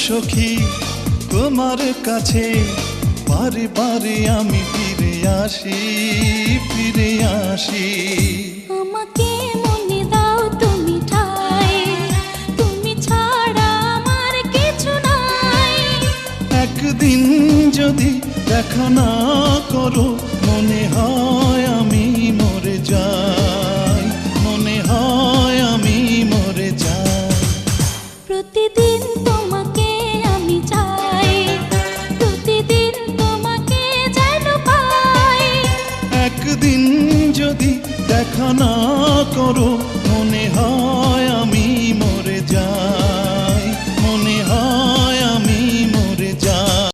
সখী তোমার কাছে বারে বারে আমি ফিরে আসি, ফিরে আসি। আমাকে মনে দাও তুমি ঠাই, তুমি ছাড়া আমার কিছু নাই। একদিন যদি দেখা না করো মনে হয় আমি মরে যাই, মনে হয় আমি মরে যাই। প্রতিদিন তোমাকে আমি চাই, প্রতিদিন তোমাকে যেন পাই। একদিন যদি দেখা না করো মনে হয়